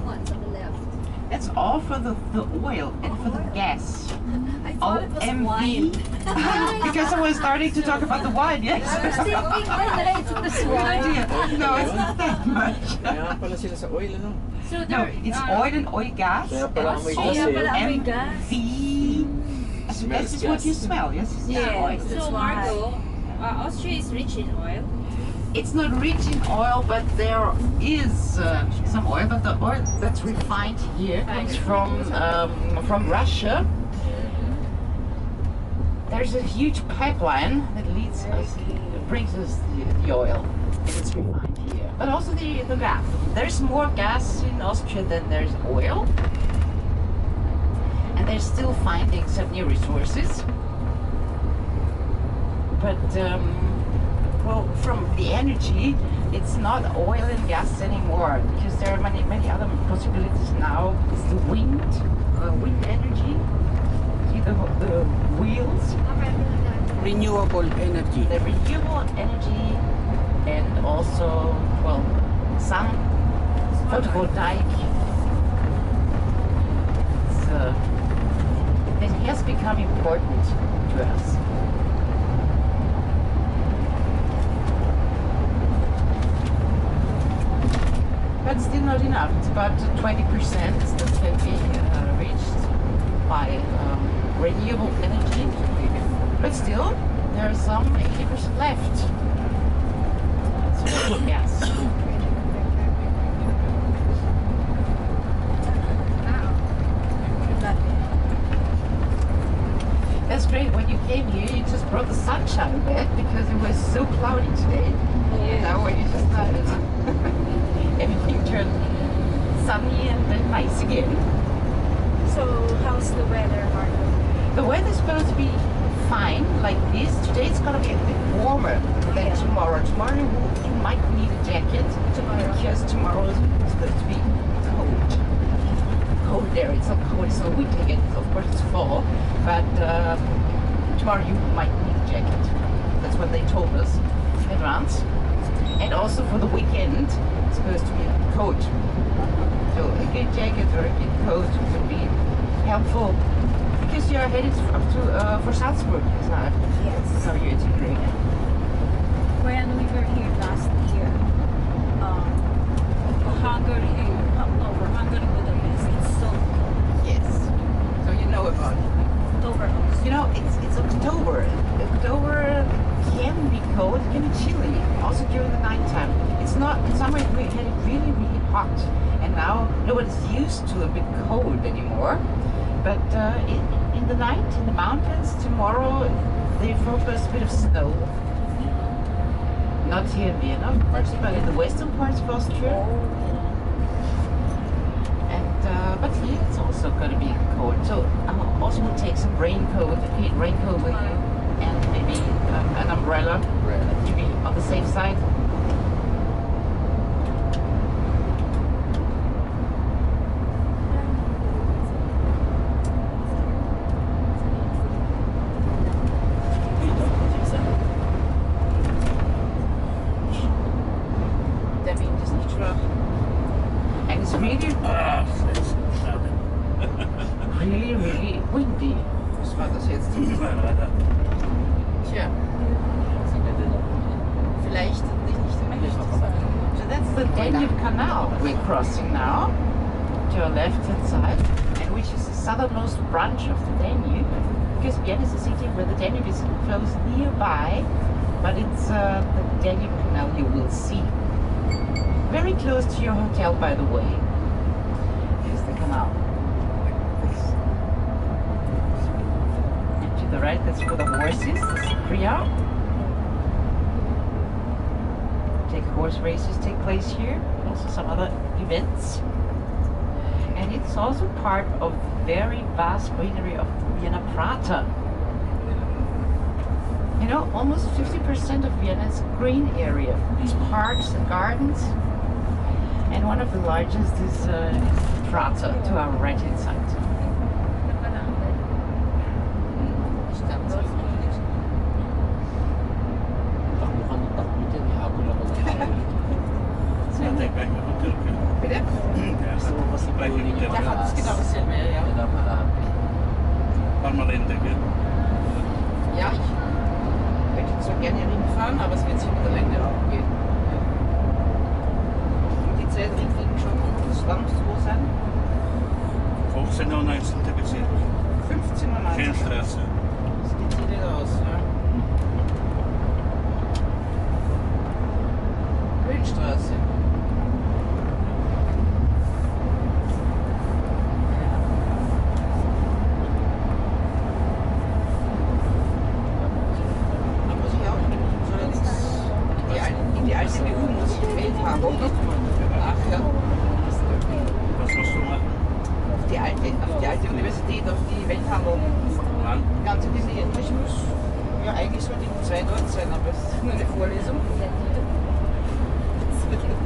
ones on the left. That's all for the oil and for the gas. I thought it was wine. Because I was starting to talk about the wine, yes. I was thinking that it was Good wine. idea. No, it's not that much. Kaya pala sila sa oil, ano? So No, there, it's oil and oil gas. Kaya pala amoy gas Kaya pala eh. amoy gas. So this is what you smell, yes? Yeah. So Marco, Austria is rich in oil. It's not rich in oil, but there is some oil. But the oil that's refined here comes from Russia. There's a huge pipeline that leads us, brings us the oil. It's refined here, but also the gas. There's more gas in Austria than there's oil, and they're still finding some new resources. But well, from the energy, it's not oil and gas anymore, because there are many other possibilities now. It's the wind energy. See the wheels. Renewable energy. The renewable energy, and also, well, sun, photovoltaic. It has become important to us. But still not enough. It's about 20% that can be reached by renewable energy. But still, there are some 80% left. So, yes. That's great. When you came here, you just brought the sunshine back because it was so cloudy today. Yes. Now when you just started, everything turned sunny and then nice again. So how's the weather, Marco? The weather's supposed to be fine like this. Today it's gonna be a bit warmer than tomorrow. Tomorrow you might need a jacket because tomorrow is supposed to be cold. Cold there. It's not cold, it's not winter yet. Of course it's fall, but tomorrow you might need a jacket. That's what they told us in advance. And also for the weekend, it's supposed to be cold. So a good jacket or a good coat would be helpful because you're headed up to for Salzburg, isn't it? Yes. So you're to Greece. When we were here last year, Hungary, over Hungary Budapest, it's so cold. Yes. So you know about it. October. You know, it's October. October can be cold, it can be chilly, also during the nighttime. It's not, in summer we had it really, really hot. And now nobody's used to a bit cold anymore. But in the night, in the mountains, tomorrow, they forecast a bit of snow. Not here in Vienna, of course, but in the western parts of Austria. And but here it's also going to be cold. So also we'll take some raincoat with you, and maybe an umbrella to be on the safe side. And it's really windy. Tja. Vielleicht nicht So that's the Danube Canal we're crossing now to our left-hand side, and which is the southernmost branch of the Danube, because Vienna is a city where the Danube is close nearby, but it's the Danube Canal you will see. Very close to your hotel, by the way. Here's the canal. And to the right, that's for the horses, the Priya. Horse races take place here, also some other events. And it's also part of very vast greenery of Vienna Prater. You know, almost 50% of Vienna is green area. These parks and gardens. And one of the largest is Prater, to our right hand side. bei hinten. Da hat es genau dasselbe, ja. Permanente, gell? Ja, ich möchte zwar gerne hinfahren, aber es wird sich mit der Länge aufgehen. Und die zwei Richtlinien schon sonst wo sein? 15 und 19. Bezirk. 15 und 19. Kennstraße. Das geht nicht aus, ja. Höhenstraße. Da muss ich auch hin. In die alte EU muss ich gewählt haben. Ach ja. Was musst du machen? Auf die alte Universität, auf die Welthandel. Wann? Ganz in die Nähe. Ich muss, ja eigentlich sollte ich 2 dort sein, aber es ist nur eine Vorlesung.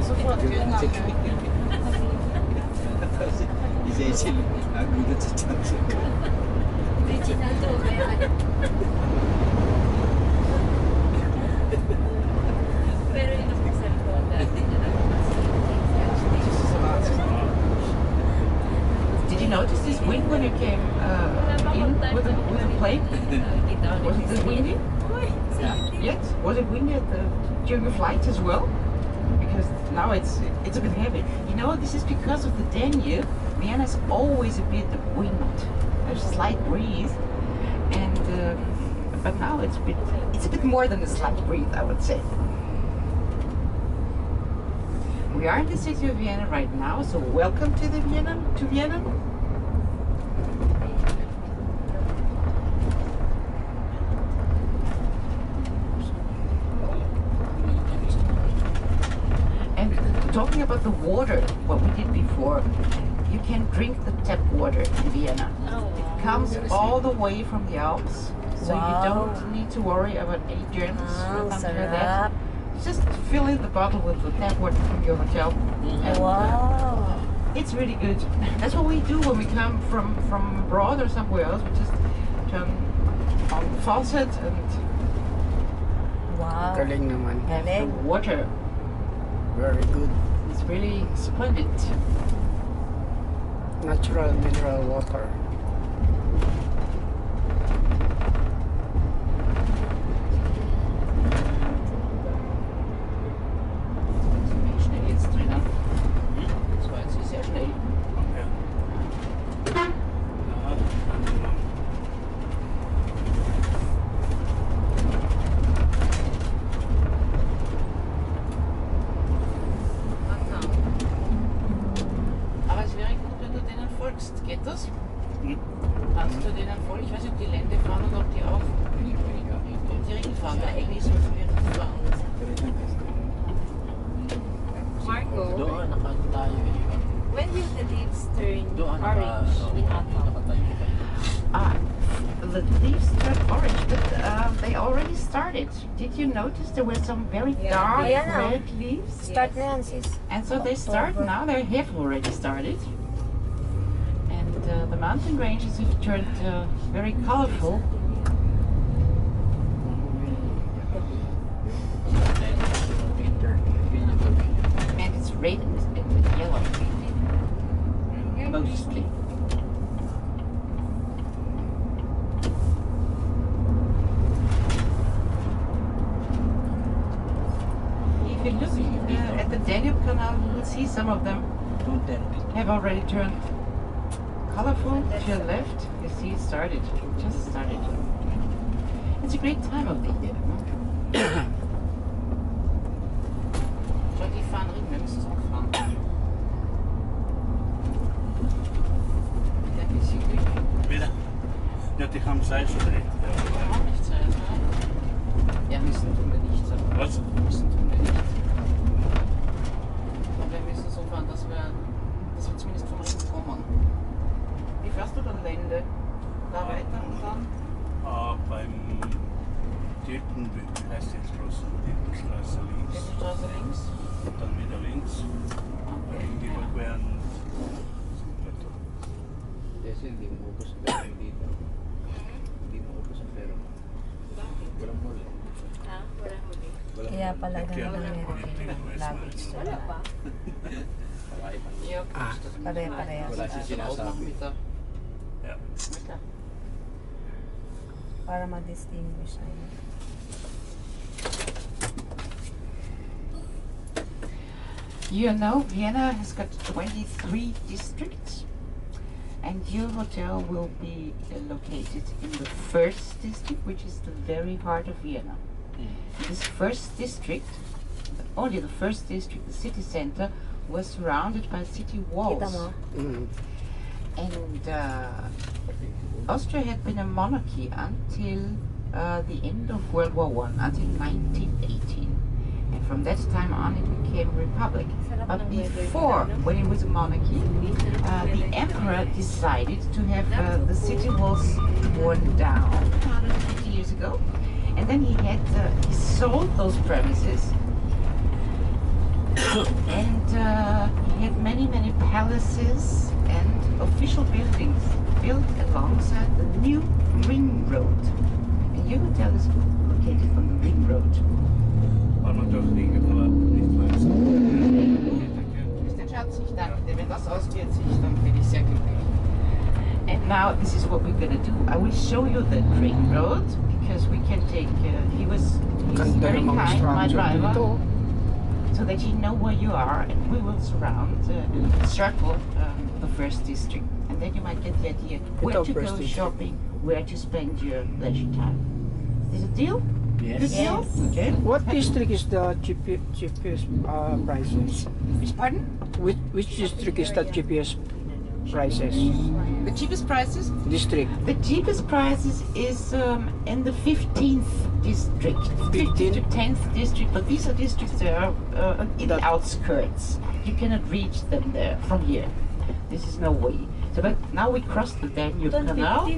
Sofort gehen nachher. Isaiah guida sa chance. Original to, kaya pero yung nasa-cellphone dati na Did you notice this wind when you came in with the plane? Was it this windy? Yes. Was it windy during the flight as well? Because now it's a bit heavy. You know, this is because of the Danube. Vienna is always a bit of wind. There's a slight breeze, and but now it's a bit more than a slight breeze, I would say. We are in the city of Vienna right now, so welcome to Vienna. And talking about the water, what we did before, you can drink the tap water in Vienna. It comes all the way from the Alps, so you don't need to worry about any germs or something like that. Just fill in the bottle with the tap water from your hotel. And, Wow. it's really good. That's what we do when we come from abroad or somewhere else. We just turn on the faucet and Wow. Galing naman. have the Galing. water. Very good. It's really splendid. Natural mineral water. Wie schnell geht's drinnen? Das war jetzt sehr schnell. Aber es wäre gut, wenn du denen folgst. Geht das? Kannst du denen folgen? Ich weiß nicht, ob die Lände fahren oder ob die auch die Ring fahren. Ja, eigentlich sollten wir Ring fahren. Marco, Doon nakatayo eh. when will the leaves turn Doon orange in autumn? nakatayo kayo. Ah, the leaves turn orange, but they already started. Did you notice there were some very dark Ayan na. red leaves? Start na yan, sis. And so they start now, they have already started. And the mountain ranges have turned very colorful. And it's red and yellow. Mostly. If you look at the Danube Canal, you will see some of them have already turned colorful to your left. You see it started, just started. It's a great time of the year. Schau, die fahren Ring, wir müssen es auch fahren. Mit ein bisschen Glück. Wieder? Ja, die haben Zeit schon recht. Wir haben nicht Zeit, ne? Ja, müssen tun wir nicht. Aber Was? müssen tun wir nicht. Und wir müssen so fahren, dass wir zumindest vom Ring kommen. Wie fährst du dann Lände? Da weiter und dann? Beim Dirten, wie heißt die Straße? Dirtenstraße links. Geht die Straße links? Und dann wieder links. Dann überqueren. Kasi hindi mo ubos ang pera dito. Hindi mo ubos ang pera. Walang mall. Ha? Walang huli. Kaya pala ganun yung luggage. Wala pa. Yep. Pare-parehas. Wala siya sinasabi. Para ma-distinguish na yun. You know, Vienna has got 23 districts, and your hotel will be located in the first district, which is the very heart of Vienna. This first district, only the first district, the city center, was surrounded by city walls. Kita mo? And Austria had been a monarchy until the end of World War I, until 1918. And from that time on it became a republic. But before, when it was a monarchy, the emperor decided to have the city walls torn down 150 years ago. And then he sold those premises. And he had many palaces and official buildings built alongside the new ring road. And your hotel is located on the ring road. Mr. Schatz, ich danke dir. Wenn das ausgeht, dann bin ich sehr glücklich. And now this is what we're gonna do. I will show you the ring road because we can take. He's very kind, my driver, so that you know where you are, and we will circle the first district, and then you might get the idea where to go shopping, where to spend your leisure time. Is this a deal? Yes. Good deal? Okay. What district is the cheapest prices? Pardon? Which district is the cheapest prices? The cheapest prices? District. The cheapest prices is in the 15th district, 15th to 10th district, but these are districts that are in the outskirts. You cannot reach them there from here. This is no way. So, but now we cross the Danube Canal.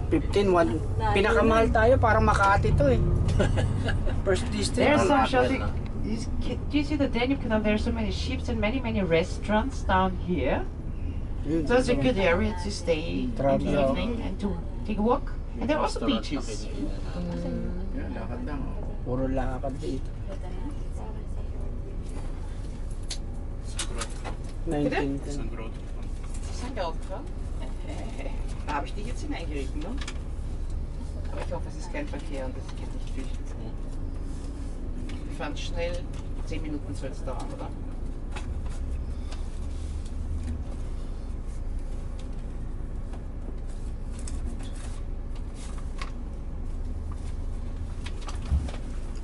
15, one. Pinakamahal tayo, parang Makati to eh. First district. There's actually, do you see the Danube Canal? There are so many ships and many restaurants down here. So it's a good area to stay in the evening and to take a walk. And there are also beaches. Puro lakad dito. 19. Sandaufer? Da habe ich dich jetzt hineingeritten, ne? Aber ich hoffe, es ist kein Verkehr und es geht nicht viel. Wir fahren schnell, 10 Minuten soll es dauern, oder?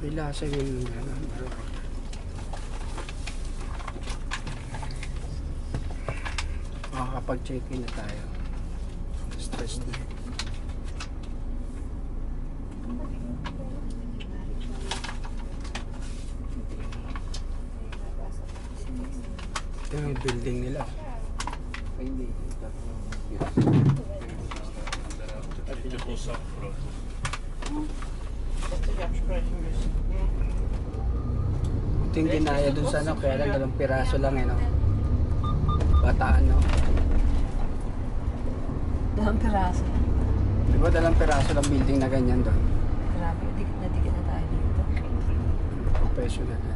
May lasa yung makakapag-check-in na tayo. Stress na. Ito yung building nila. Ito yung ginaya dun sa ano, kaya lang 2 piraso lang eh, no? Bataan, no? 2 piraso. Di ba 2 piraso lang building na ganyan doon? Grabe, dikit na tayo dito. Professional na.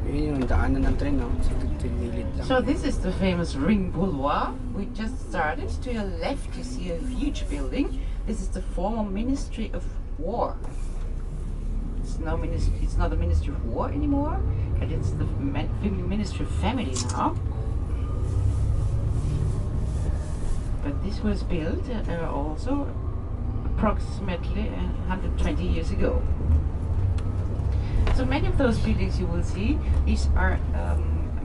Yun yung daanan ng tren, no? Sa gilid lang. So this is the famous Ring Boulevard. We just started. To your left you see a huge building. This is the former Ministry of War. It's not a Ministry of War anymore, but it's the Ministry of Family now. But this was built also approximately 120 years ago. So many of those buildings you will see, these are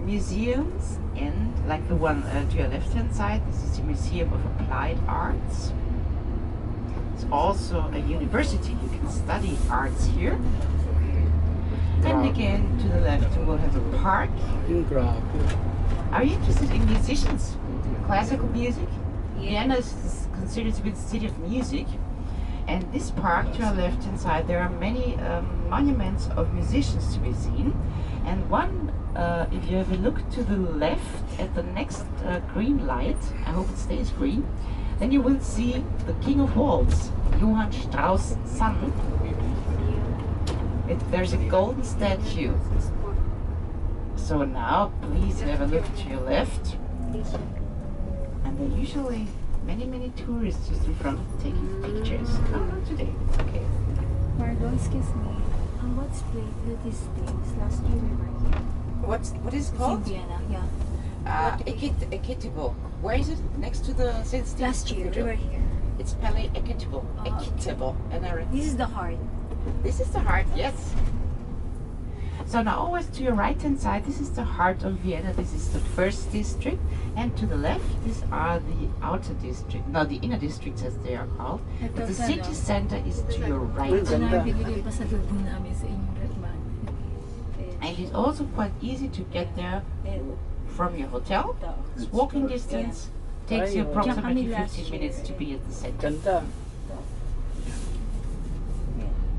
museums, and like the one to your left-hand side, this is the Museum of Applied Arts. It's also a university. You can study arts here. And again, to the left, you will have a park. Are you interested in musicians? Classical music? Vienna is considered to be the city of music. And this park, to our left-hand side, there are many monuments of musicians to be seen. And one, if you have a look to the left at the next green light, I hope it stays green, then you will see the King of Waltz, Johann Strauss' son. There's a golden statue. So So now, please have a look to your left. And there are usually many tourists just in front taking pictures. No, not today. Okay. Pardon, excuse me. What's this place? Last year we were here. What is it It's in called? Vienna, yeah. Ekitabo. Where is it? Next to the St. Stephen's Last year we Cathedral. were here. It's Palais Ekitabo. Oh, Ekitabo. And I This is the heart. This is the heart, yes. So now always to your right hand side, this is the heart of Vienna. This is the first district. And to the left, these are the outer district. No, the inner districts as they are called. But the city center is to your right. Uy, ganda. Binigay pa sa dugo namin sa inyong ratman. And it's also quite easy to get there from your hotel. It's walking distance. Takes you Ayun. approximately Diyan kami last 15 minutes to be at the center. Ganda.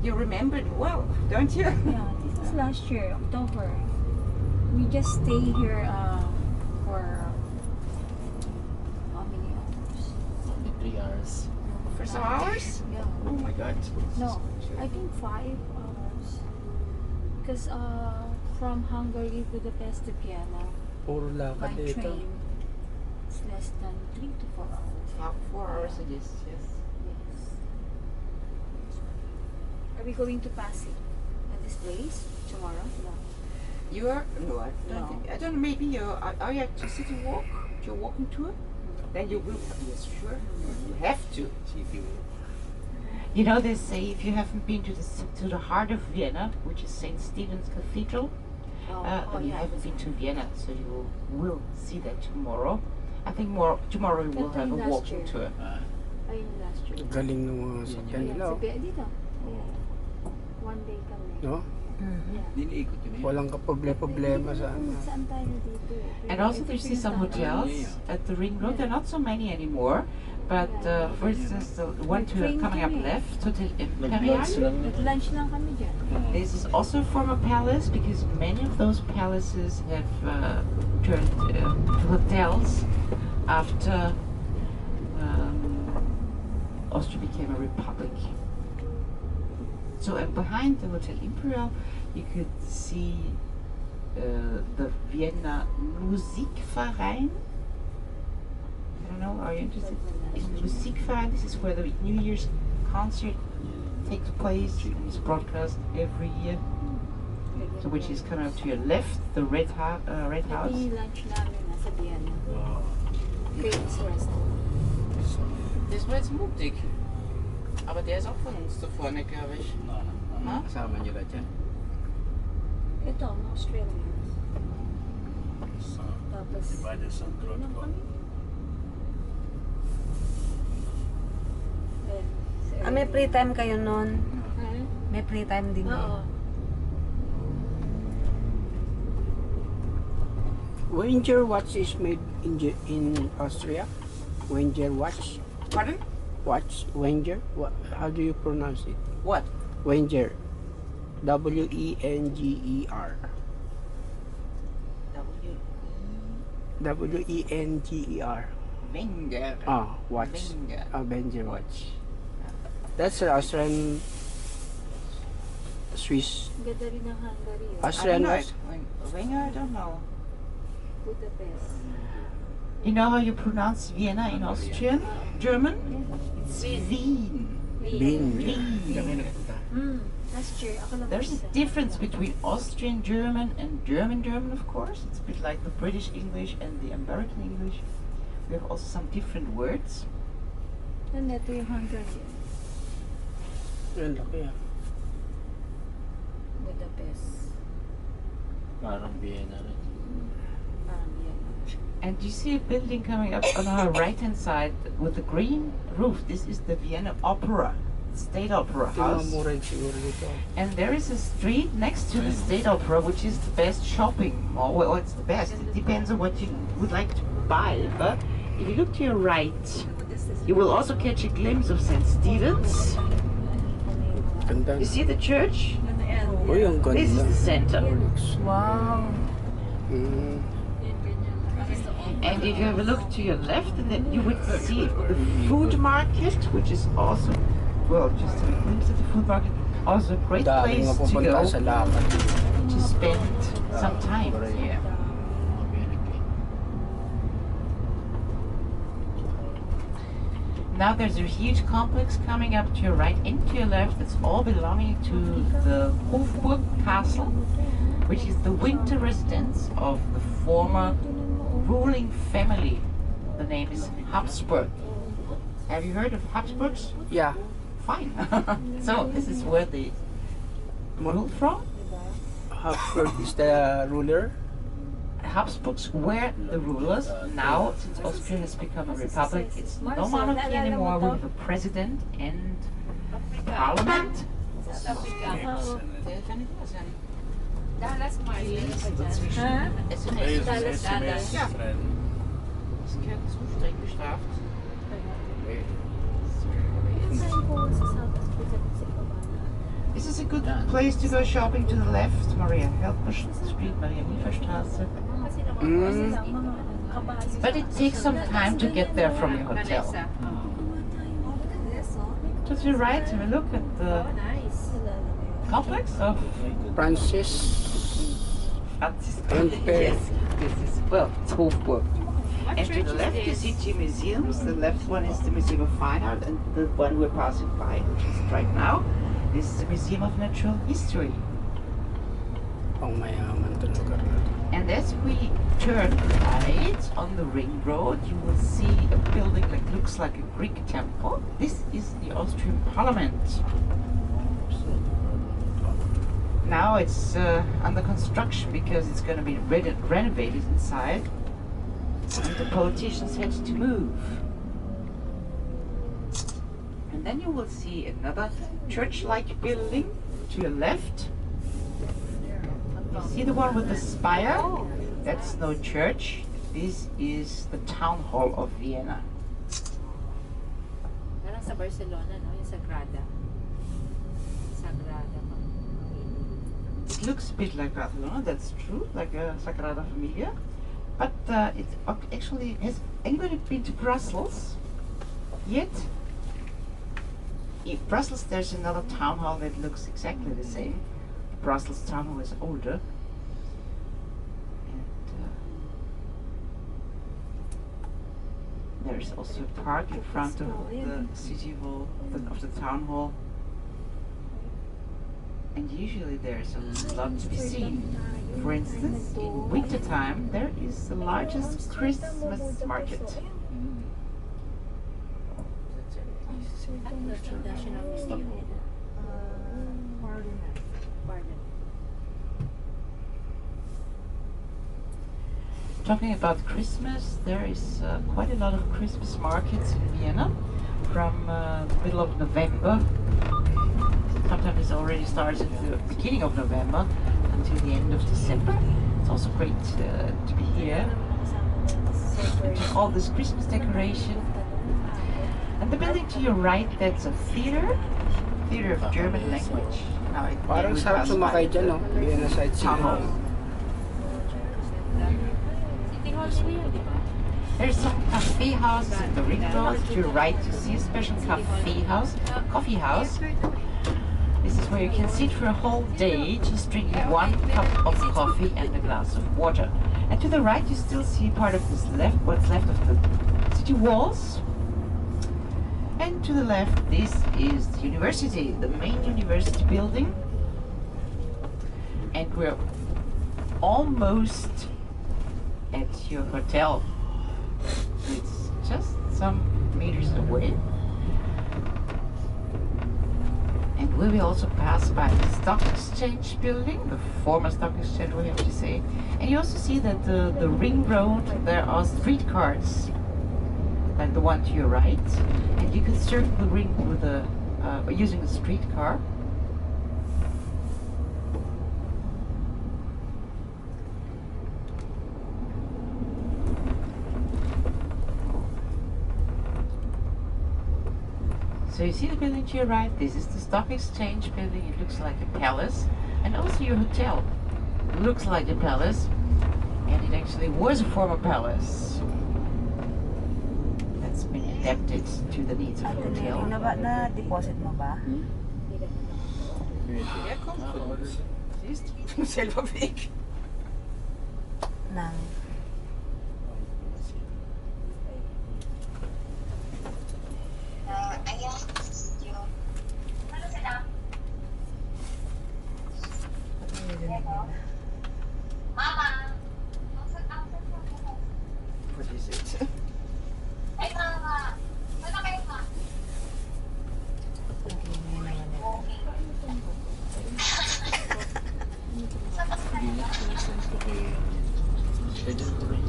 You remembered well, don't you? Yeah, this was last year, October. We just stay here for how many hours? Only 3 hours. For some hours? Yeah. Oh my god. No, I think 5 hours. Because from Hungary, Budapest to Vienna, Puro by lakad dito. train, it's less than 3 to 4 hours. About 4 hours it is, yes. Yes. Are we going to pass it at this place tomorrow? No. You are? No, I don't No. think. I don't know, maybe are you at city walk? Your walking tour? Then you will, yes, sure. You have to. You know, they say if you haven't been to the heart of Vienna, which is St. Stephen's Cathedral, then you haven't been to Vienna, so you will see that tomorrow. I think tomorrow we will That have a time last walking year. tour. Ayun last year. Galing ng mga sakyan Ayan, nila. sa Oh. dito. Ayan. One day kami. No? Yeah. Diniikot yun eh. Walang problema sa ano. Saan tayo dito? And also there's some hotels at the ring road. There are not so many anymore. But for instance, the one coming up left, Hotel Imperial. Nag-lunch lang kami dyan. This is also a former palace because many of those palaces have turned to hotels after Austria became a republic. So behind the Hotel Imperial, you could see the Vienna Musikverein. I don't know, are you interested in Musikverein? This is where the New Year's concert takes place. It's broadcast every year. So which is coming up to your left, the Red House. Ito yung lunch namin nasa Vienna. Famous restaurant. Das war jetzt mutig. Aber der ist auch von uns da vorne, glaube ich. Kasama nyo lahat yan. Ito, mga Australians. Tapos, inom kami. May free time kayo nun? May free time din Oo. Wenger watch is made in Austria. Wenger watch. Pardon? Watch. Wenger. How do you pronounce it? What? Wenger. W-E-N-G-E-R. W-E-N-G-E-R. Wenger. Ah, watch. Wenger. Wenger watch. That's an Austrian Swiss. Ganda rin ng Hungary. I Austrian don't know. watch. Wenger, I don't know. Budapest. You know how you pronounce Vienna in Austrian? German? It's Wien. Bean. Wien. Last year, ako lang There's a isa. difference between Austrian German and German German, of course. It's a bit like the British English and the American English. We have also some different words. Nandito yung Hungary. Yan, laki ah. Budapest. Parang Vienna rin. Parang yan. And you see a building coming up on our right hand side with the green roof. This is the Vienna Opera, State Opera House. Mura siguro dito. And there is a street next to the State Opera, which is the best shopping mall. Well, it's the best. It depends on what you would like to buy. But if you look to your right, you will also catch a glimpse of St. Stephen's. Ganda. You see the church? Uy, ang ganda. This is the center. Wow. Mm. And if you have a look to your left, and then you would see the food market, which is also, well, just a glimpse of the food market. Also a great Daming place to mapupunta go sa lakad. to spend some time here. Now there's a huge complex coming up to your right and to your left. It's all belonging to the Hofburg Castle, which is the winter residence of the former ruling family. The name is Habsburg. Have you heard of Habsburgs? Yeah. Fine. So this is where they ruled from. Habsburg is the ruler. Habsburgs were the rulers. Now, since Austria has become a republic, it's no monarchy anymore. We have a president and parliament. Dallas Marlins. Deze SMS Ja. friend. Streng bestraft. This is a good place to go shopping to the left. Maria Helper Street, Maria Hilferstraße. But it takes some time to get there from your hotel. To the right, have a look at the complex of Francis. Yes, this is, well, it's Hofburg. And to the left you see two museums. The left one is the Museum of Fine Art, and the one we're passing by, which is right now, this is the Museum of Natural History. Pangmayaman to lugar na to. And as we turn right on the ring road, you will see a building that looks like a Greek temple. This is the Austrian Parliament. Now it's under construction because it's going to be renovated inside. And the politicians had to move. And then you will see another church-like building to your left. You see the one with the spire? That's no church. This is the town hall of Vienna. Parang sa Barcelona, no? Yung Sagrada. Sagrada. It looks a bit like Barcelona, that's true, like a Sagrada Familia. But it actually, has anybody been to Brussels yet? In Brussels there's another town hall that looks exactly the same. Brussels town hall is older. And there's also a park in front of the city hall, of the town hall. And usually there's a lot to be seen. For instance, in winter time there is the largest Christmas market. Talking about Christmas, there is quite a lot of Christmas markets in Vienna from the middle of November. Sometimes it already starts at the beginning of November until the end of December. It's also great to be here. All this Christmas decoration. And the building to your right, that's a theater of German language. Now it Parang sarap sumakay dyan, no? Vienna side Town hall. There's some cafe houses in the ring road. To your right, you see a special coffee house. This is where you can sit for a whole day just drinking one cup of coffee and a glass of water. And to the right you still see part of this what's left of the city walls. And to the left this is the university, the main university building. And we're almost at your hotel. It's just some meters away. And we will also pass by the stock exchange building, the former stock exchange, we have to say. And you also see that the ring road, there are streetcars, like the one to your right. And you can circle the ring with using a streetcar. So you see the building to your right, this is the stock exchange building. It looks like a palace. And also your hotel looks like a palace. And it actually was a former palace that's been adapted to the needs of the hotel. Na deposit mo ba? Siehst du? Selber Weg. Nang. What is it? Hindi na, sinasend ko kay... Schedule ko rin.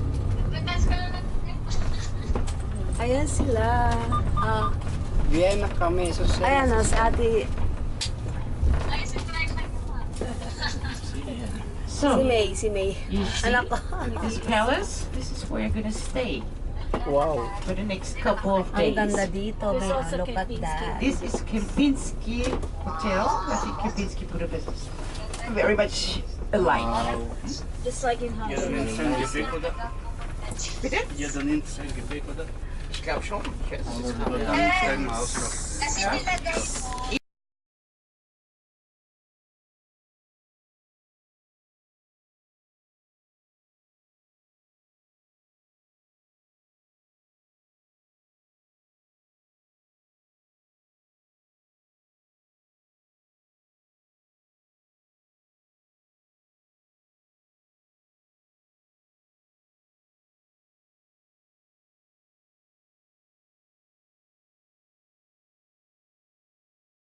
Ayan sila. Ah, Vienna kami. So, ayan o, si ate, So, si May. you see Anak ko. this palace? This is where you're gonna stay Wow. for the next couple of Ang days. ganda dito. May also look at Kempinski. that. This is Kempinski Hotel. I think Kempinski Budapest is very much alike. Wow. Just like in Ja, Hansen. men sen GP ko da. Bitte? Ja, dan inte sen GP ko da. Ich glaube schon. Yes. Dann steigen wir aus. Ja.